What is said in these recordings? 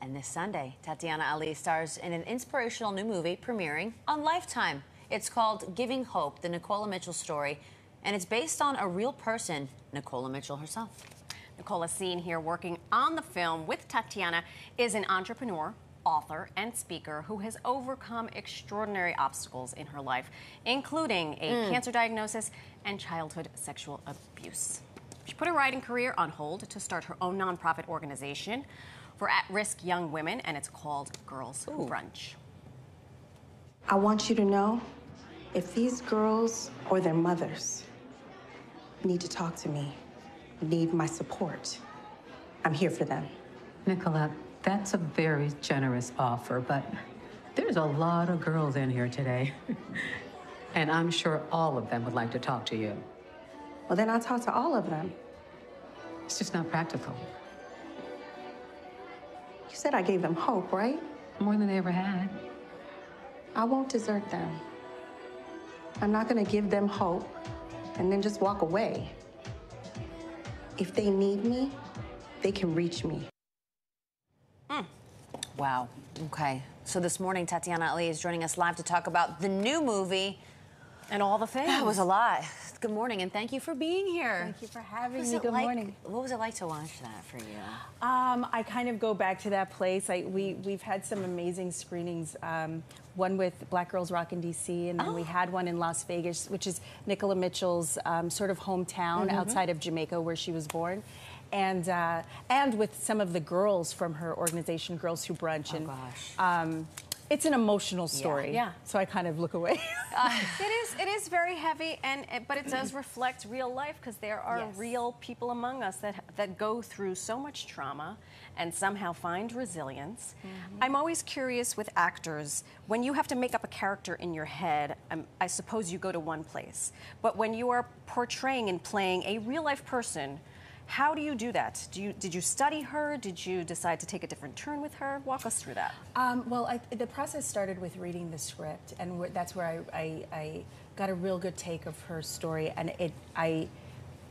And this Sunday, Tatyana Ali stars in an inspirational new movie premiering on Lifetime. It's called Giving Hope, the Nicola Mitchell story, and it's based on a real person, Nicola Mitchell herself. Nicola, seen here working on the film with Tatyana, is an entrepreneur, author, and speaker who has overcome extraordinary obstacles in her life, including a cancer diagnosis and childhood sexual abuse. She put her writing career on hold to start her own nonprofit organization for at-risk young women, and it's called Girls Who Brunch. I want you to know, if these girls or their mothers need to talk to me, need my support, I'm here for them. Nicola, that's a very generous offer, but there's a lot of girls in here today. And I'm sure all of them would like to talk to you. Well, then I'll talk to all of them. It's just not practical. You said I gave them hope, right? More than they ever had. I won't desert them. I'm not gonna give them hope and then just walk away. If they need me, they can reach me. Wow. Okay. So this morning, Tatyana Ali is joining us live to talk about the new movie. And all the things. That was a lot. Good morning, and thank you for being here. Thank you for having me. Good morning. What was it like to watch that for you? I kind of go back to that place. We've had some amazing screenings. One with Black Girls Rock in D.C., and then we had one in Las Vegas, which is Nicola Mitchell's sort of hometown outside of Jamaica, where she was born. And with some of the girls from her organization, Girls Who Brunch. Oh, and, gosh. It's an emotional story. Yeah. So I kind of look away. It is very heavy, but it does reflect real life, because there are real people among us that go through so much trauma and somehow find resilience. I'm always curious with actors, when you have to make up a character in your head, I suppose you go to one place. But when you are portraying and playing a real life person, how do you do that? Did you study her? Did you decide to take a different turn with her? Walk us through that. Well, the process started with reading the script, and that's where I got a real good take of her story, and I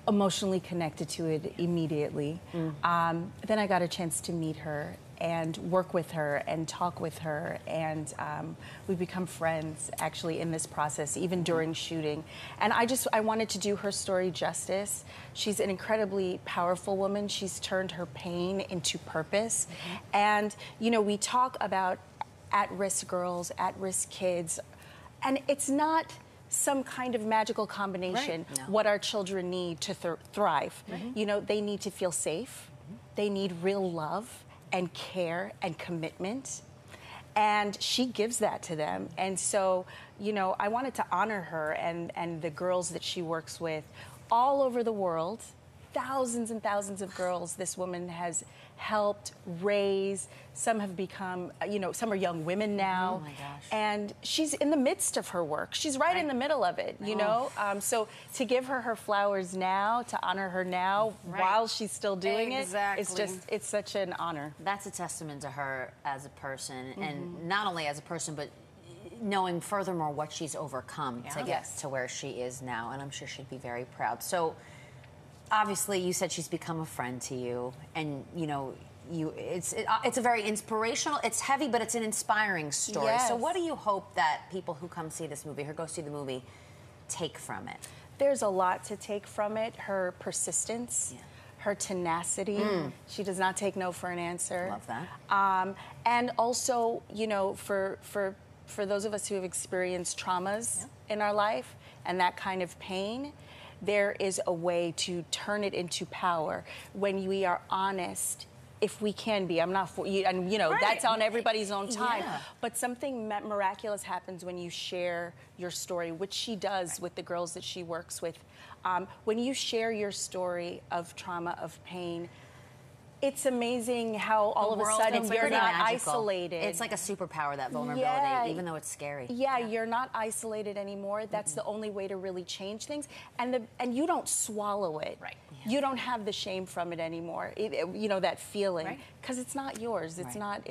emotionally connected to it immediately. Then I got a chance to meet her and work with her and talk with her, and we become friends actually in this process, even during shooting. And I wanted to do her story justice. She's an incredibly powerful woman. She's turned her pain into purpose. And you know, we talk about at-risk girls, at-risk kids, and it's not some kind of magical combination, what our children need to thrive. You know, they need to feel safe. They need real love and care and commitment, and she gives that to them. And so, you know, I wanted to honor her and the girls that she works with all over the world. Thousands and thousands of girls this woman has helped raise. Some have become, you know, some are young women now. Oh my gosh. And she's in the midst of her work. She's right in the middle of it, you know? So to give her flowers now, to honor her now while she's still doing it, it's such an honor. That's a testament to her as a person, and not only as a person, but knowing furthermore what she's overcome to get to where she is now, and I'm sure she'd be very proud. So obviously you said she's become a friend to you, and you know, it's a very inspirational, it's heavy, but it's an inspiring story. So what do you hope that people who come see this movie, or go see the movie, take from it? There's a lot to take from it. Her persistence, her tenacity. She does not take no for an answer. Love that. And also, you know, for those of us who have experienced traumas in our life and that kind of pain, there is a way to turn it into power when we are honest. If we can be, I'm not for you, and you know that's on everybody's own time. But something miraculous happens when you share your story, which she does with the girls that she works with. When you share your story of trauma, of pain, it's amazing how all of a sudden you're not isolated. It's like a superpower, that vulnerability, even though it's scary. You're not isolated anymore. That's the only way to really change things. And you don't swallow it. You don't have the shame from it anymore. You know, that feeling, because it's not yours. It's not.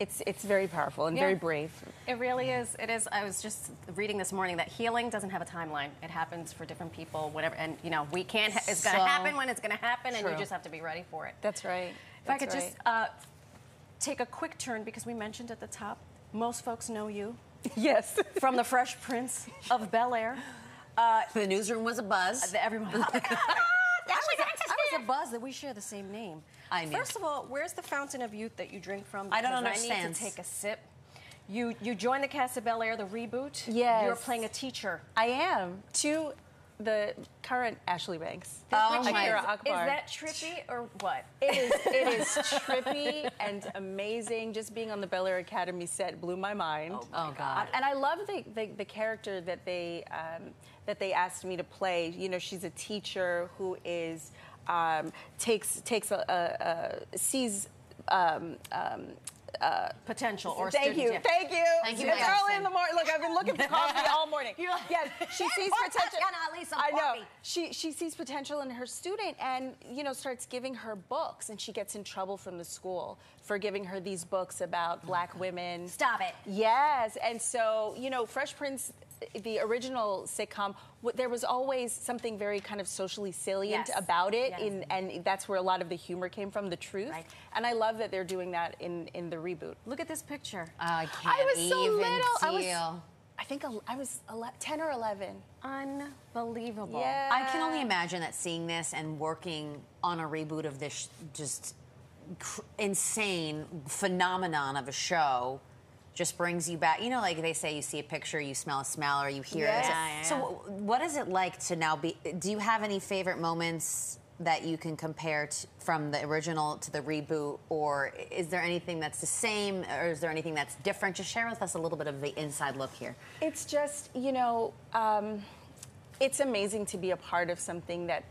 It's very powerful and very brave. It really is. It is. I was just reading this morning that healing doesn't have a timeline. It happens for different people, whatever. And, you know, we can't, it's going to happen when it's going to happen, and you just have to be ready for it. That's right. If I could just take a quick turn, because we mentioned at the top, most folks know you. Yes. From the Fresh Prince of Bel-Air. The newsroom was a buzz. Everyone. Oh my God. I was a buzz that we share the same name. I knew. First of all, where's the fountain of youth that you drink from? I don't Because understand. I need to take a sip. You joined the cast of Bel-Air, the reboot. Yes. You're playing a teacher. I am. To the current Ashley Banks. Oh Which my is God. that trippy or what? It is trippy and amazing. Just being on the Bel-Air Academy set blew my mind. Oh God. And I love the character that they asked me to play. You know, she's a teacher who is sees potential or Thank you. Thank you. It's early in the morning. Look, I've been looking for coffee all morning. Yes, she sees potential. Tatyana Ali some I know. coffee. She sees potential in her student, and starts giving her books, and she gets in trouble from the school for giving her these books about Black women. Stop it. Yes, and so Fresh Prince, the original sitcom, there was always something very kind of socially salient about it, and that's where a lot of the humor came from, the truth. Right. And I love that they're doing that in the reboot. Look at this picture. I can't I was so even little. deal. I think I was 10 or 11. Unbelievable. Yeah. I can only imagine that seeing this and working on a reboot of this just insane phenomenon of a show just brings you back. You know, like they say, you see a picture, you smell a smell, or you hear it. So what is it like to now be, do you have any favorite moments that you can compare from the original to the reboot, or is there anything that's the same, or is there anything that's different? Just share with us a little bit of the inside look here. It's just, it's amazing to be a part of something that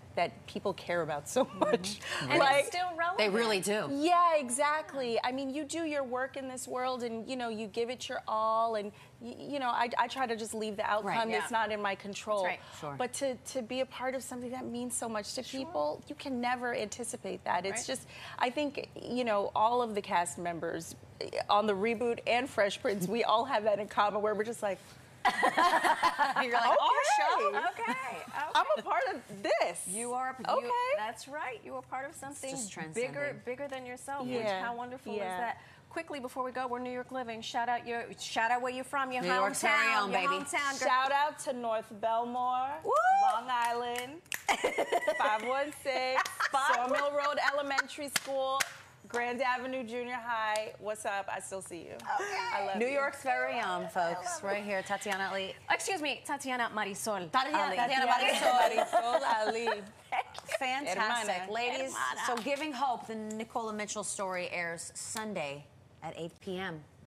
people care about so much. And it's still relevant. They really do. Yeah, exactly. I mean, you do your work in this world, and you give it your all, and I try to just leave the outcome that's not in my control. That's right. Sure. But to be a part of something that means so much to people, you can never anticipate that. It's just, I think, all of the cast members on the reboot and Fresh Prince, we all have that in common, where we're just like, You're like, Okay. I'm a part of this. You are. Okay. That's right. You are part of something just bigger than yourself. Yeah. Which, how wonderful is Yeah. that? Quickly before we go, we're New York living. Shout out where you're from, your New York's very own, your baby. hometown. Girl. Shout out to North Belmore, Long Island, 516, Sawmill Road Elementary School, Grand Avenue Junior High. What's up? I still see you. I love New you. York's very own, folks. Right here, Tatyana Ali. Excuse me, Tatyana Marisol. Tatyana Marisol Ali. Fantastic. Hermana. Ladies, so Giving Hope, the Nicola Mitchell story airs Sunday at 8 p.m.